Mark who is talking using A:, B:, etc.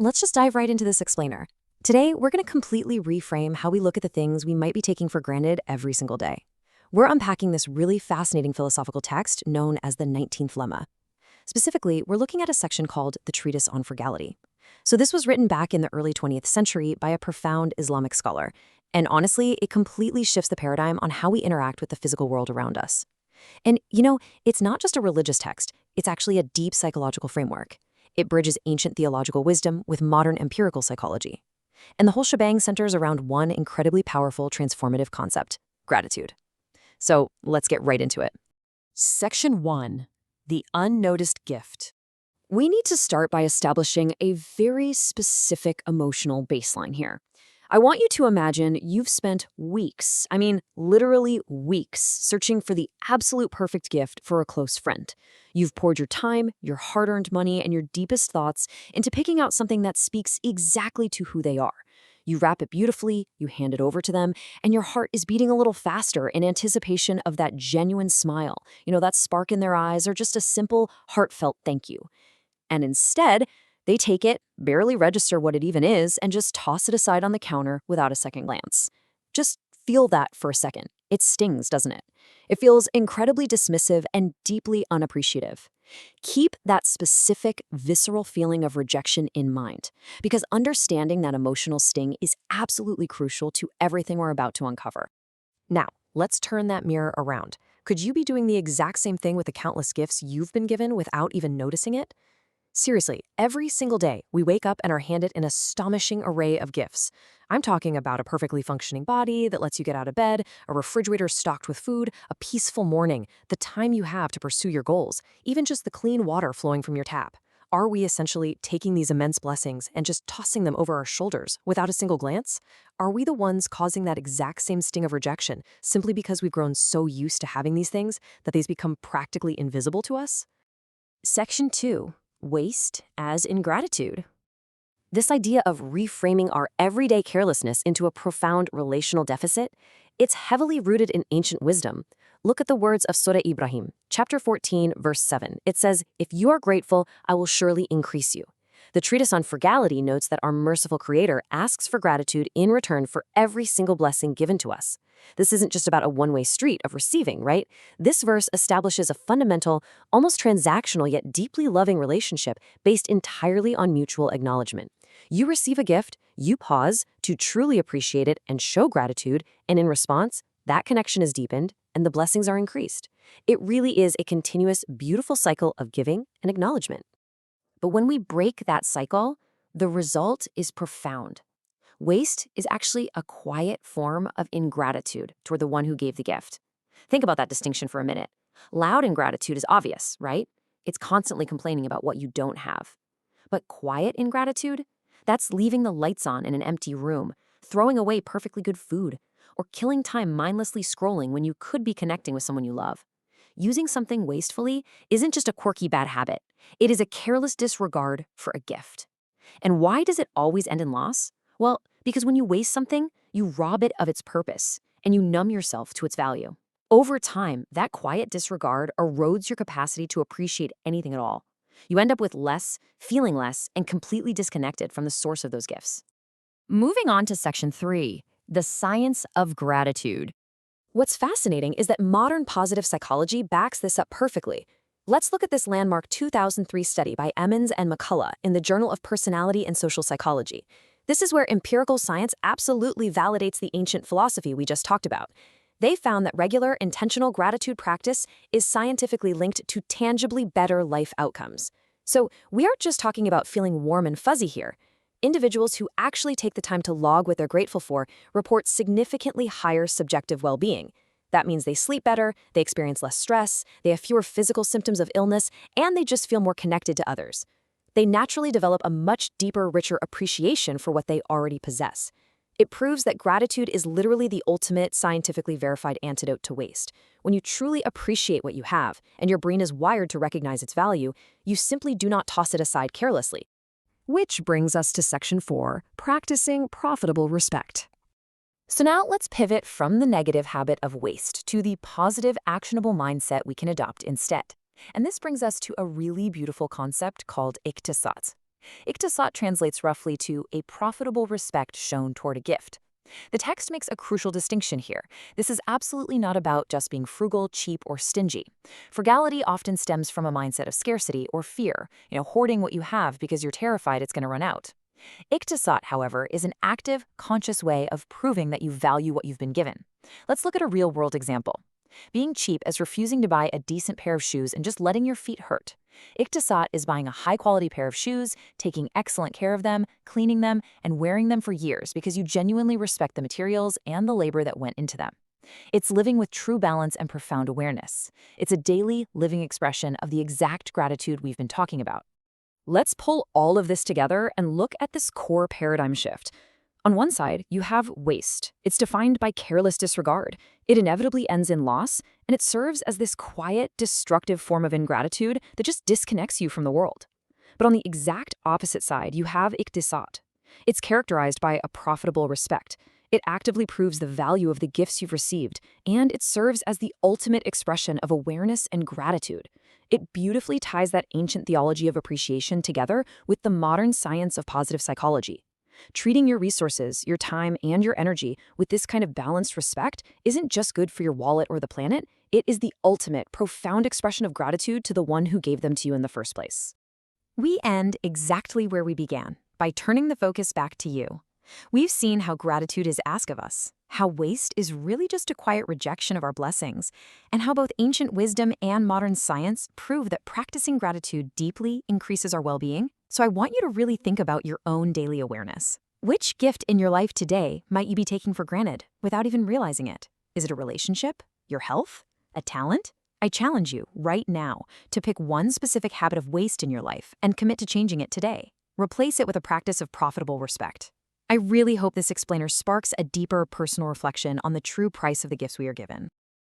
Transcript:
A: Let's just dive right into this explainer. Today, we're going to completely reframe how we look at the things we might be taking for granted every single day. We're unpacking this really fascinating philosophical text known as the 19th Lemma. Specifically, we're looking at a section called the Treatise on Frugality. So this was written back in the early 20th century by a profound Islamic scholar. And honestly, it completely shifts the paradigm on how we interact with the physical world around us. And, it's not just a religious text, it's actually a deep psychological framework. It bridges ancient theological wisdom with modern empirical psychology. And the whole shebang centers around one incredibly powerful transformative concept: gratitude. So let's get right into it. Section 1. The Unnoticed Gift. We need to start by establishing a very specific emotional baseline here. I want you to imagine you've spent weeks, literally weeks, searching for the absolute perfect gift for a close friend. You've poured your time, your hard-earned money, and your deepest thoughts into picking out something that speaks exactly to who they are. You wrap it beautifully, you hand it over to them, and your heart is beating a little faster in anticipation of that genuine smile, that spark in their eyes, or just a simple, heartfelt thank you. And instead, they take it, barely register what it even is, and just toss it aside on the counter without a second glance. Just feel that for a second. It stings, doesn't it? It feels incredibly dismissive and deeply unappreciative. Keep that specific, visceral feeling of rejection in mind, because understanding that emotional sting is absolutely crucial to everything we're about to uncover. Now, let's turn that mirror around. Could you be doing the exact same thing with the countless gifts you've been given without even noticing it? Seriously, every single day, we wake up and are handed an astonishing array of gifts. I'm talking about a perfectly functioning body that lets you get out of bed, a refrigerator stocked with food, a peaceful morning, the time you have to pursue your goals, even just the clean water flowing from your tap. Are we essentially taking these immense blessings and just tossing them over our shoulders without a single glance? Are we the ones causing that exact same sting of rejection simply because we've grown so used to having these things that they've become practically invisible to us? Section 2. Waste as ingratitude. This idea of reframing our everyday carelessness into a profound relational deficit, it's heavily rooted in ancient wisdom. Look at the words of Surah Ibrahim, chapter 14, verse 7. It says, "If you are grateful, I will surely increase you." The Treatise on Frugality notes that our Merciful Creator asks for gratitude in return for every single blessing given to us. This isn't just about a one-way street of receiving, right? This verse establishes a fundamental, almost transactional yet deeply loving relationship based entirely on mutual acknowledgement. You receive a gift, you pause to truly appreciate it and show gratitude, and in response, that connection is deepened and the blessings are increased. It really is a continuous, beautiful cycle of giving and acknowledgement. But when we break that cycle, the result is profound. Waste is actually a quiet form of ingratitude toward the one who gave the gift. Think about that distinction for a minute. Loud ingratitude is obvious, right? It's constantly complaining about what you don't have. But quiet ingratitude? That's leaving the lights on in an empty room, throwing away perfectly good food, or killing time mindlessly scrolling when you could be connecting with someone you love. Using something wastefully isn't just a quirky bad habit. It is a careless disregard for a gift. And why does it always end in loss? Well, because when you waste something, you rob it of its purpose, and you numb yourself to its value. Over time, that quiet disregard erodes your capacity to appreciate anything at all. You end up with less, feeling less, and completely disconnected from the source of those gifts. Moving on to Section 3, the science of gratitude. What's fascinating is that modern positive psychology backs this up perfectly. Let's look at this landmark 2003 study by Emmons and McCullough in the Journal of Personality and Social Psychology. This is where empirical science absolutely validates the ancient philosophy we just talked about. They found that regular, intentional gratitude practice is scientifically linked to tangibly better life outcomes. So we aren't just talking about feeling warm and fuzzy here. Individuals who actually take the time to log what they're grateful for report significantly higher subjective well-being. That means they sleep better, they experience less stress, they have fewer physical symptoms of illness, and they just feel more connected to others. They naturally develop a much deeper, richer appreciation for what they already possess. It proves that gratitude is literally the ultimate scientifically verified antidote to waste. When you truly appreciate what you have, and your brain is wired to recognize its value, you simply do not toss it aside carelessly. Which brings us to Section 4, practicing profitable respect. So now let's pivot from the negative habit of waste to the positive, actionable mindset we can adopt instead. And this brings us to a really beautiful concept called Iktisat. İktisat translates roughly to a profitable respect shown toward a gift. The text makes a crucial distinction here. This is absolutely not about just being frugal, cheap, or stingy. Frugality often stems from a mindset of scarcity or fear, hoarding what you have because you're terrified it's going to run out. İktisat, however, is an active, conscious way of proving that you value what you've been given. Let's look at a real-world example. Being cheap is refusing to buy a decent pair of shoes and just letting your feet hurt. İktisat is buying a high-quality pair of shoes, taking excellent care of them, cleaning them, and wearing them for years because you genuinely respect the materials and the labor that went into them. It's living with true balance and profound awareness. It's a daily, living expression of the exact gratitude we've been talking about. Let's pull all of this together and look at this core paradigm shift. On one side, you have waste. It's defined by careless disregard. It inevitably ends in loss, and it serves as this quiet, destructive form of ingratitude that just disconnects you from the world. But on the exact opposite side, you have İktisat. It's characterized by a profitable respect. It actively proves the value of the gifts you've received, and it serves as the ultimate expression of awareness and gratitude. It beautifully ties that ancient theology of appreciation together with the modern science of positive psychology. Treating your resources, your time, and your energy with this kind of balanced respect isn't just good for your wallet or the planet, it is the ultimate, profound expression of gratitude to the one who gave them to you in the first place. We end exactly where we began, by turning the focus back to you. We've seen how gratitude is asked of us, how waste is really just a quiet rejection of our blessings, and how both ancient wisdom and modern science prove that practicing gratitude deeply increases our well-being. So I want you to really think about your own daily awareness. Which gift in your life today might you be taking for granted without even realizing it? Is it a relationship? Your health? A talent? I challenge you right now to pick one specific habit of waste in your life and commit to changing it today. Replace it with a practice of profitable respect. I really hope this explainer sparks a deeper personal reflection on the true price of the gifts we are given.